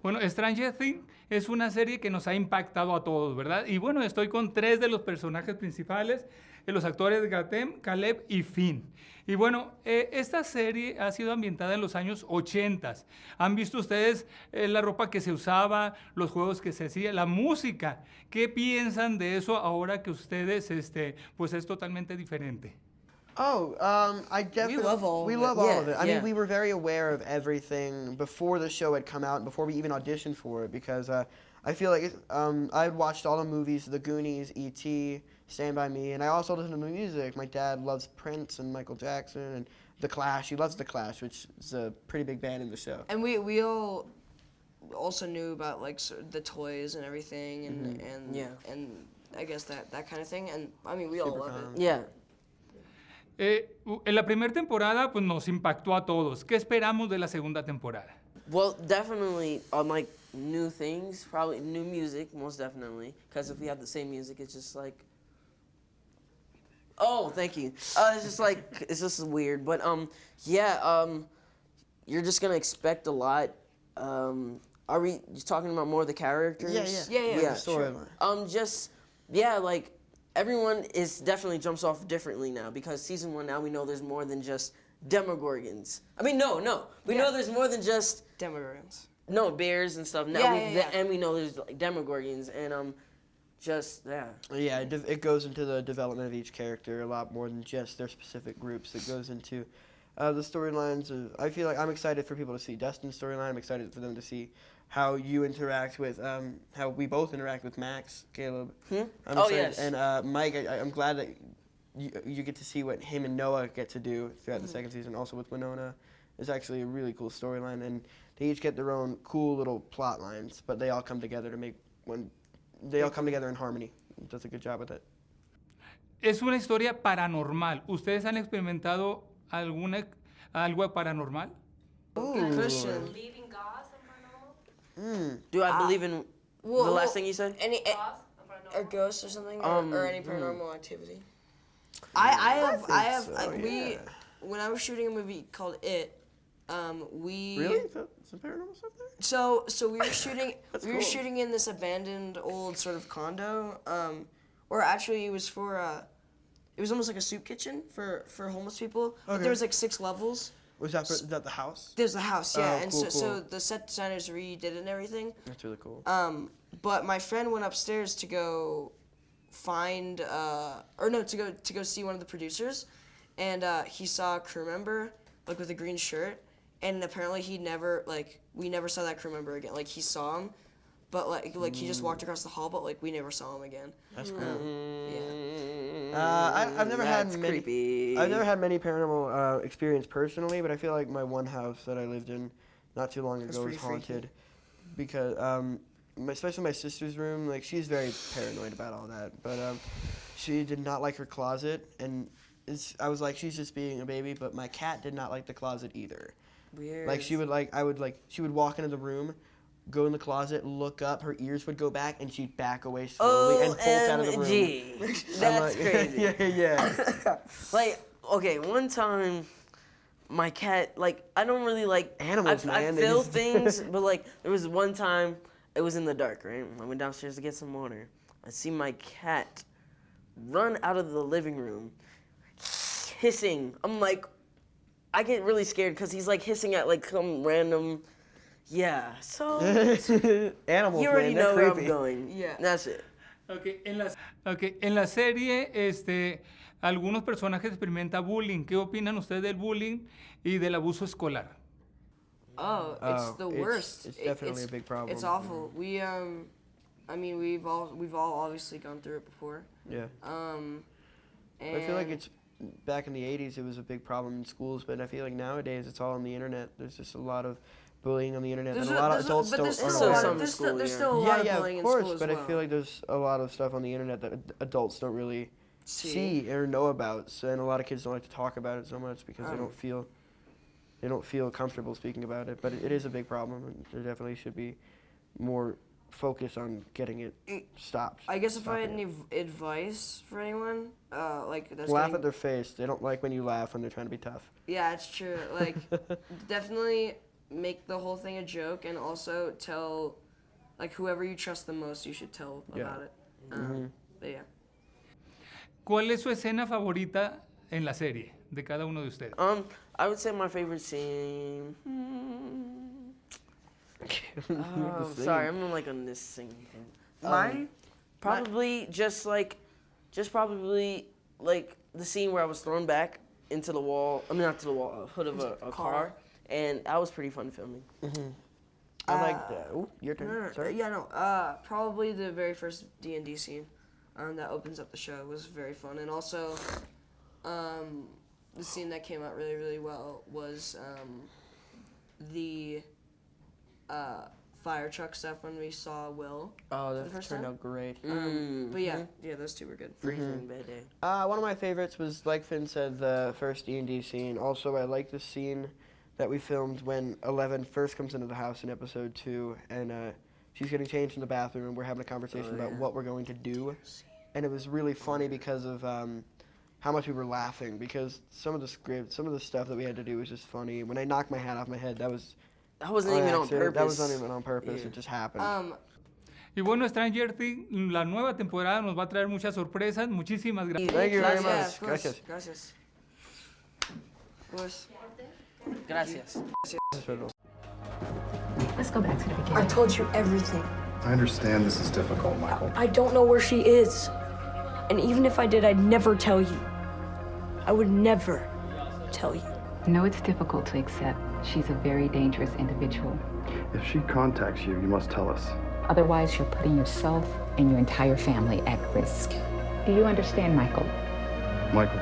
Bueno, Stranger Things es una serie que nos ha impactado a todos, ¿verdad? Y bueno, estoy con 3 de los personajes principales, los actores Gaten, Caleb y Finn. Y bueno, esta serie ha sido ambientada en los años 80. ¿Han visto ustedes la ropa que se usaba, los juegos que se hacían, la música? ¿Qué piensan de eso ahora que ustedes, pues es totalmente diferente? I definitely love all we of it. love all Yeah, of it. I yeah. mean, we were very aware of everything before the show had come out, and before we even auditioned for it, because I feel like I had watched all the movies, The Goonies, E.T., Stand By Me, and I also listen to the music. My dad loves Prince and Michael Jackson and The Clash. He loves The Clash, which is a pretty big band in the show. And we all also knew about like the toys and everything, and I guess that kind of thing. And I mean, we all love it. Yeah. En la primera temporada, pues nos impactó a todos. ¿Qué esperamos de la segunda temporada? Well, definitely on like new things, probably new music, most definitely. Because if we have the same music, it's just like, oh, thank you. It's just like it's just weird, but you're just gonna expect a lot. Are we just talking about more of the characters? Yeah. Yeah, Storyline. Like everyone is definitely jumps off differently now because season 1 now we know there's more than just Demogorgons. I mean, no, we know there's more than just Demogorgons. no bears and stuff. Now and we know there's like Demogorgons and Yeah, it goes into the development of each character a lot more than just their specific groups. It goes into the storylines. I feel like I'm excited for people to see Dustin's storyline. I'm excited for them to see how you interact with, how we both interact with Max, Caleb. I'm excited. Yes. And Mike, I'm glad that you get to see what him and Noah get to do throughout the second season. Also with Winona, it's actually a really cool storyline, and they each get their own cool little plot lines, but they all come together to make one. They all come together in harmony. It does a good job with it. Es una historia paranormal. ¿Ustedes han experimentado algo paranormal? Christian. Believe in God, something paranormal? do I believe in the last thing you said? Any God, something or paranormal? ghosts or something, or any paranormal activity. When I was shooting a movie called It, we Really? Some paranormal stuff there? So we were shooting cool. shooting in this abandoned old sort of condo, or actually it was it was almost like a soup kitchen for homeless people. But there was like 6 levels. Was that the house? There's the house, yeah, Oh, and cool, so cool. the set designers redid it and everything. That's really cool. But my friend went upstairs to go find, to go see one of the producers, and he saw a crew member like with a green shirt, and apparently we never saw that crew member again. Like he saw him, but like he just walked across the hall, but like we never saw him again. That's cool. Yeah. I've never had That's many. creepy. I've never had many paranormal experience personally, but I feel like my one house that I lived in not too long ago was pretty freaky. haunted, because especially my sister's room. Like she's very paranoid about all that, but she did not like her closet, and I was like, she's just being a baby. But my cat did not like the closet either. Weird. Like she would she would walk into the room, go in the closet, look up, her ears would go back, and she'd back away slowly and bolt out of the room. OMG. That's crazy. yeah. Like, okay, one time, my cat, like, I don't really like Animals, I man. feel things, but like, there was one time, it was in the dark, right? I went downstairs to get some water. I see my cat run out of the living room, hissing. I'm like, I get really scared because he's like hissing at like some random, so Animals, you already man, they're know where creepy. I'm going. Yeah. That's it. Okay, en la serie, algunos personajes experimentan bullying. ¿Qué opinan ustedes del bullying y del abuso escolar? Oh, it's the worst. It's definitely a big problem. It's awful. We I mean we've all obviously gone through it before. Yeah. And I feel like it's back in the 80s. It was a big problem in schools, but I feel like nowadays it's all on the internet. There's just a lot of bullying on the internet, and a lot of adults don't there's aren't still a aware lot of. of, there's school, still, yeah. still a lot of Yeah, bullying of in course, school as but well. I feel like there's a lot of stuff on the internet that adults don't really see or know about, and a lot of kids don't like to talk about it so much because they don't feel comfortable speaking about it. But it is a big problem, and there definitely should be more focus on getting it stopped. I guess if I had stopping any advice for anyone, that's laugh getting- at their face. They don't like when you laugh when they're trying to be tough. Yeah, it's true. Like, definitely make the whole thing a joke, and also tell, like, whoever you trust the most, you should tell about it. But yeah. ¿Cuál es su escena favorita en la serie de cada uno de ustedes? I would say my favorite scene. Sorry, I'm like on this singing thing. Mine, probably probably like the scene where I was thrown back into the wall. I mean, not to the wall, a hood of a car, and that was pretty fun filming. I like that. Oh, your turn. Sorry. Yeah, no. Probably the very first D&D scene that opens up the show was very fun, and also the scene that came out really, really well was the fire truck stuff when we saw Will. Oh, the that first turned time. out great. But yeah, those two were good. Freezing bad day. One of my favorites was, like Finn said, the first D&D scene. Also, I like the scene that we filmed when Eleven first comes into the house in episode 2, and she's getting changed in the bathroom, and we're having a conversation about what we're going to do. And it was really funny because of how much we were laughing, because some of the script, some of the stuff that we had to do was just funny. When I knocked my hat off my head, that wasn't even on purpose. That wasn't even on purpose. It just happened. Y bueno, Stranger Things, la nueva temporada nos va a traer muchas sorpresas. Muchísimas gracias. Thank you very Yeah, much. of course. Gracias. Gracias. Gracias. Let's go back to the beginning. I told you everything. I understand this is difficult, Michael. I don't know where she is. And even if I did, I'd never tell you. I would never tell you. No, it's difficult to accept. She's a very dangerous individual. If she contacts you, you must tell us. Otherwise, you're putting yourself and your entire family at risk. Do you understand, Michael? Michael,